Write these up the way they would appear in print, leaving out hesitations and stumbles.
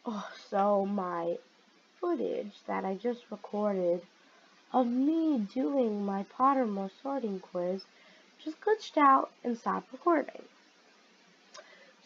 Oh, so my footage that I just recorded of me doing my Pottermore sorting quiz just glitched out and stopped recording.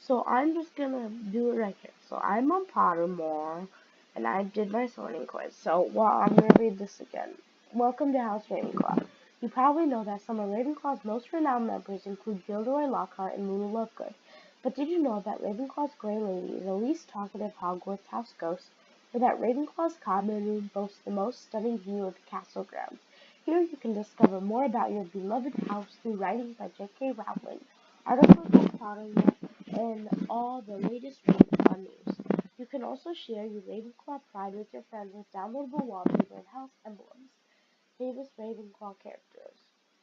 So I'm just gonna do it right here. So I'm on Pottermore, and I did my sorting quiz. So, I'm gonna read this again. Welcome to House Ravenclaw. You probably know that some of Ravenclaw's most renowned members include Gilderoy Lockhart and Luna Lovegood. But did you know that Ravenclaw's Grey Lady is the least talkative Hogwarts house ghost, or that Ravenclaw's common room boasts the most stunning view of the castle grounds? Here you can discover more about your beloved house through writings by J.K. Rowling, articles on Pottermore, and all the latest Ravenclaw news. You can also share your Ravenclaw pride with your friends with downloadable wallpaper and house emblems. Famous Ravenclaw characters: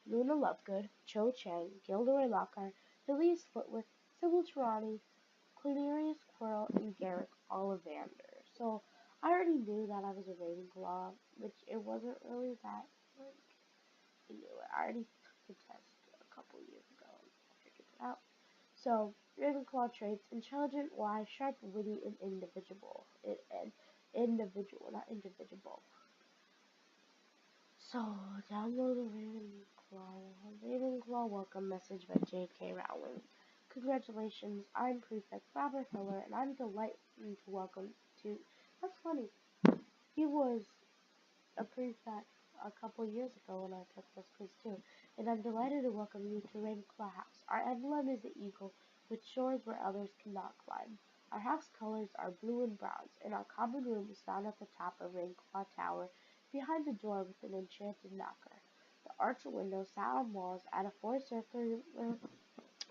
Luna Lovegood, Cho Chang, Gilderoy Lockhart, Phileas Flitwick, Sybil Trelawney, Cornelius Quirrell, and Garrett Ollivander. So I already knew that I was a Ravenclaw, which it wasn't really that like I knew it. I already took the test a couple years ago and figured it out. So, Ravenclaw traits: intelligent, wise, sharp, witty, and individual, not individual. So, download the Ravenclaw welcome message by J.K. Rowling. Congratulations, I'm Prefect Robert Hiller, and I'm delighted to welcome to. That's funny. He was a prefect a couple years ago when I took this quiz too, and I'm delighted to welcome you to Ravenclaw House. Our emblem is the eagle, which soars where others cannot climb. Our house colors are blue and bronze, and our common room is found at the top of Ravenclaw Tower, behind a door with an enchanted knocker. The arched windows sat on walls at a four-circular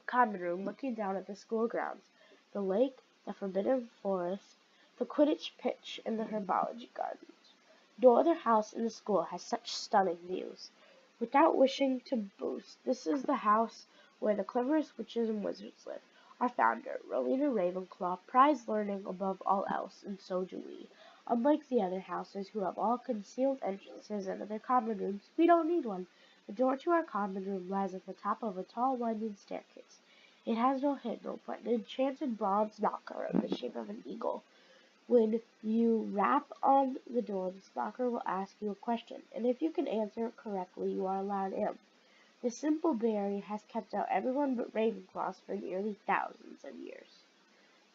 common room looking down at the school grounds, the lake, the forbidden forest, the Quidditch pitch, and the herbology garden. No other house in the school has such stunning views. Without wishing to boast, this is the house where the cleverest witches and wizards live. Our founder, Rowena Ravenclaw, prized learning above all else, and so do we. Unlike the other houses who have all concealed entrances into their common rooms, we don't need one. The door to our common room lies at the top of a tall, winding staircase. It has no handle, but an enchanted bronze knocker in the shape of an eagle. When you rap on the door, the knocker will ask you a question, and if you can answer it correctly, you are allowed in. This simple barrier has kept out everyone but Ravenclaws for nearly thousands of years.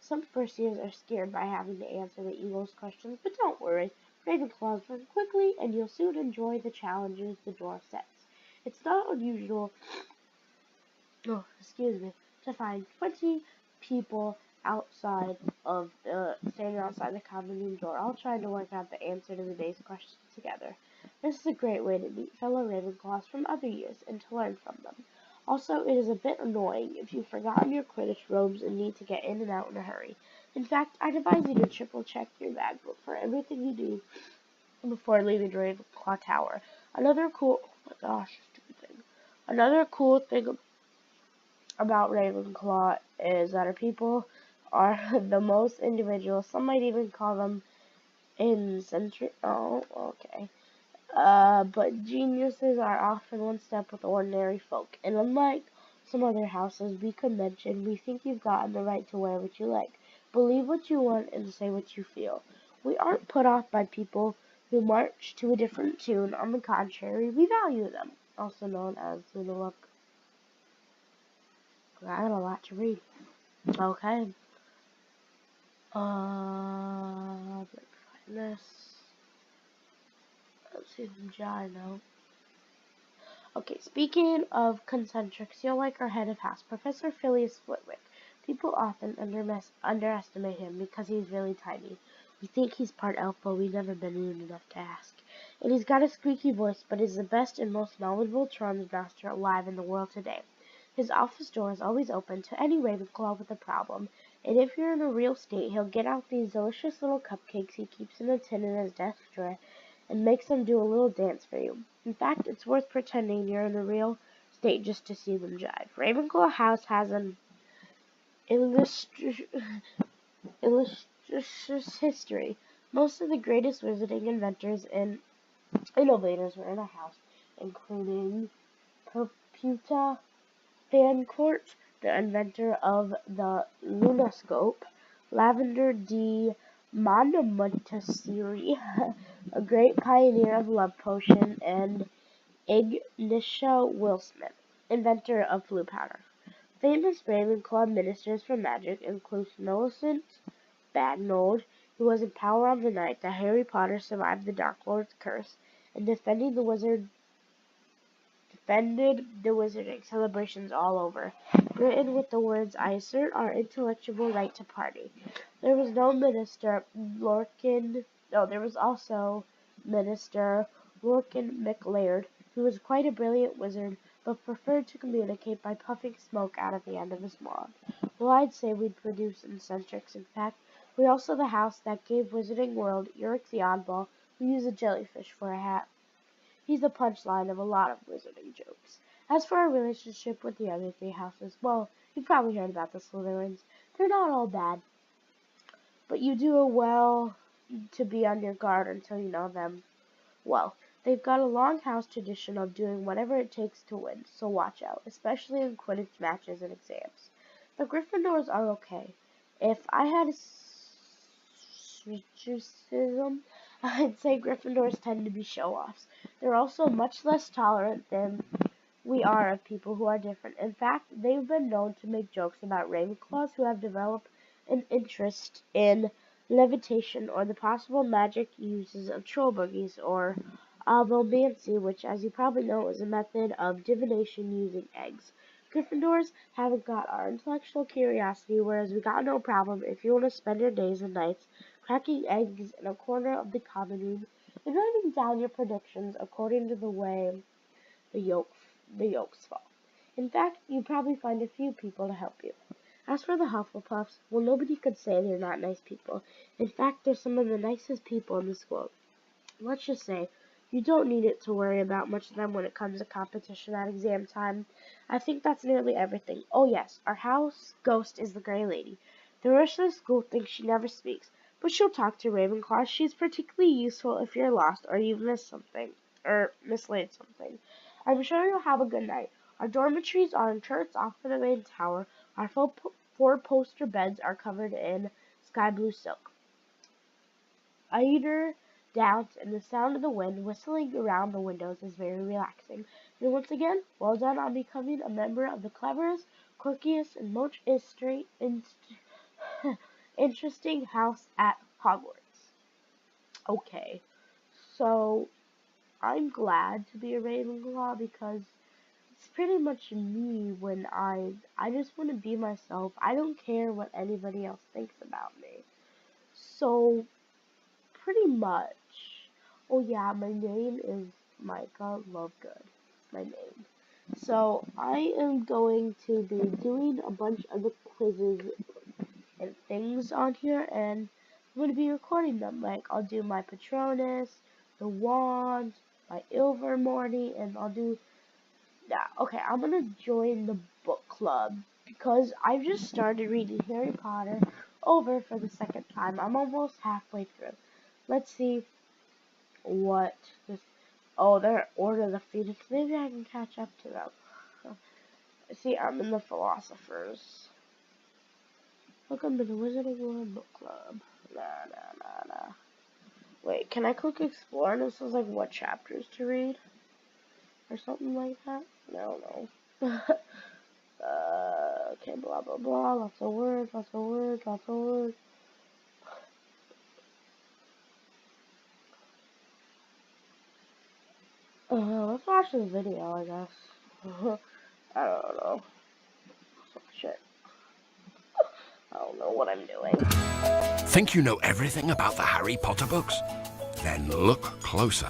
Some first years are scared by having to answer the Eagle's questions, but don't worry. Ravenclaws learn quickly, and you'll soon enjoy the challenges the door sets. It's not unusual to find 20 people standing outside the common room door, all trying to work out the answer to the day's questions together. This is a great way to meet fellow Ravenclaws from other years and to learn from them. Also, it is a bit annoying if you've forgotten your Quidditch robes and need to get in and out in a hurry. In fact, I'd advise you to triple check your bag book for everything you do before leaving the Ravenclaw Tower. Another cool thing about Ravenclaw is that our people are the most individual. Some might even call them eccentric. Oh, okay. But geniuses are often one step with ordinary folk, and unlike some other houses we could mention, we think you've gotten the right to wear what you like, believe what you want, and say what you feel. We aren't put off by people who march to a different tune. On the contrary, we value them, also known as the look. I have a lot to read. Okay. Let's find this. Let's see some gyno. Okay, speaking of concentrics, you'll like our head of house, Professor Phileas Flitwick. People often underestimate him because he's really tiny. We think he's part elf, but we've never been rude enough to ask. And he's got a squeaky voice, but is the best and most knowledgeable charms master alive in the world today. His office door is always open to any Ravenclaw with a problem, and if you're in a real state, he'll get out these delicious little cupcakes he keeps in a tin in his desk drawer and makes them do a little dance for you. In fact, it's worth pretending you're in a real state just to see them jive. Ravenclaw House has an illustrious history. Most of the greatest wizarding inventors and innovators were in our house, including Perpetua Fancourt, the inventor of the lunoscope, Lavender D. Monomontessori, a great pioneer of love potion, and Ignatia Will-Smith, inventor of blue powder. Famous Ravenclaw ministers for magic include Millicent Bagnold, who was in power on the night that Harry Potter survived the Dark Lord's curse and defended the wizarding celebrations all over Britain with the words, "I assert our intellectual right to party." There was also Minister Lorcan McLaird, who was quite a brilliant wizard, but preferred to communicate by puffing smoke out of the end of his wand. Well, I'd say we'd produce eccentrics. In fact, we also the house that gave Wizarding World Eric the Oddball, who used a jellyfish for a hat. He's the punchline of a lot of wizarding jokes. As for our relationship with the other three houses, well, you've probably heard about the Slytherins. They're not all bad, but you do well to be on your guard until you know them. Well, they've got a long house tradition of doing whatever it takes to win, so watch out, especially in Quidditch matches and exams. The Gryffindors are okay. If I had a criticism, I'd say Gryffindors tend to be show-offs. They're also much less tolerant than we are of people who are different. In fact, they've been known to make jokes about Ravenclaws who have developed an interest in levitation or the possible magic uses of troll boogies or abomancy, which, as you probably know, is a method of divination using eggs. Gryffindors haven't got our intellectual curiosity, whereas we got no problem if you want to spend your days and nights cracking eggs in a corner of the common room and writing down your predictions according to the way the yolks fall. In fact, you'd probably find a few people to help you. As for the Hufflepuffs, well, nobody could say they're not nice people. In fact, they're some of the nicest people in the school. Let's just say, you don't need it to worry about much of them when it comes to competition at exam time. I think that's nearly everything. Oh yes, our house ghost is the Grey Lady. The rest of the school thinks she never speaks, but she'll talk to Ravenclaw. She's particularly useful if you're lost or you've missed something, or mislaid something. I'm sure you'll have a good night. Our dormitories are in turrets off of the main tower. Our four-poster beds are covered in sky blue silk. Eider downs, and the sound of the wind whistling around the windows is very relaxing. And once again, well done on becoming a member of the cleverest, quirkiest, and most interesting house at Hogwarts. Okay, so I'm glad to be a Ravenclaw because it's pretty much me when I just want to be myself. I don't care what anybody else thinks about me. So pretty much. Oh yeah, my name is Micah Lovegood. My name. So I am going to be doing a bunch of the quizzes and things on here, and I'm going to be recording them. Like I'll do my Patronus, the wand, my Ilvermorny, and I'll do that. Okay, I'm gonna join the book club because I've just started reading Harry Potter over for the second time. I'm almost halfway through. Let's see what this. Oh, they're Order of the Phoenix. Maybe I can catch up to them. See, I'm in the Philosophers. Welcome to the Wizarding World Book Club. Nah. Wait, can I click Explore? And this is like what chapters to read? Or something like that? No. Okay, blah, blah, blah. Lots of words. Let's watch this video, I guess. I don't know. Some shit. I don't know what I'm doing. Think you know everything about the Harry Potter books? Then look closer.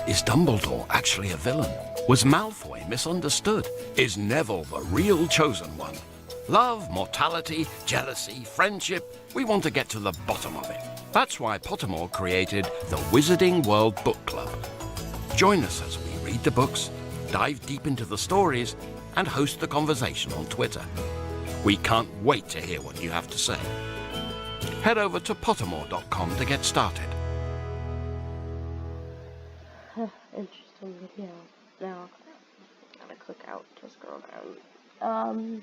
Is Dumbledore actually a villain? Was Malfoy misunderstood? Is Neville the real chosen one? Love, mortality, jealousy, friendship, we want to get to the bottom of it. That's why Pottermore created the Wizarding World Book Club. Join us as we read the books, dive deep into the stories, and host the conversation on Twitter. We can't wait to hear what you have to say. Head over to Pottermore.com to get started. Interesting video. Now, gotta click out to scroll down.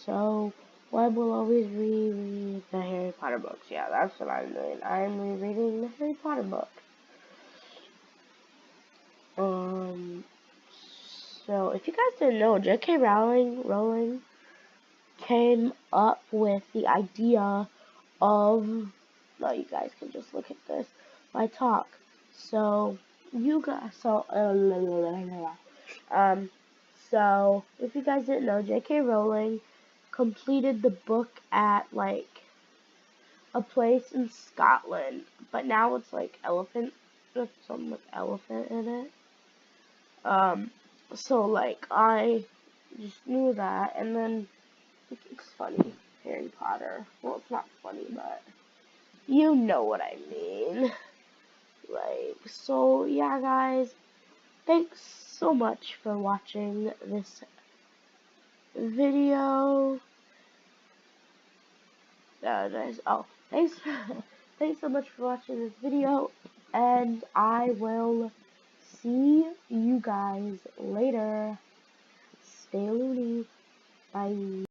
So, why will always reread the Harry Potter Potter books. Yeah, that's what I'm doing. I'm rereading the Harry Potter book. So if you guys didn't know, J.K. Rowling came up with the idea of, no, you guys can just look at this, my talk. So, so if you guys didn't know, J.K. Rowling completed the book at, like, a place in Scotland, but now it's, like, something with elephant in it. So, like, I just knew that, and then it's funny, Harry Potter. Well, it's not funny, but you know what I mean. Like, so, yeah, guys, thanks so much for watching this video. Thanks, thanks so much for watching this video, and I will see you guys later. Stay loony. Bye.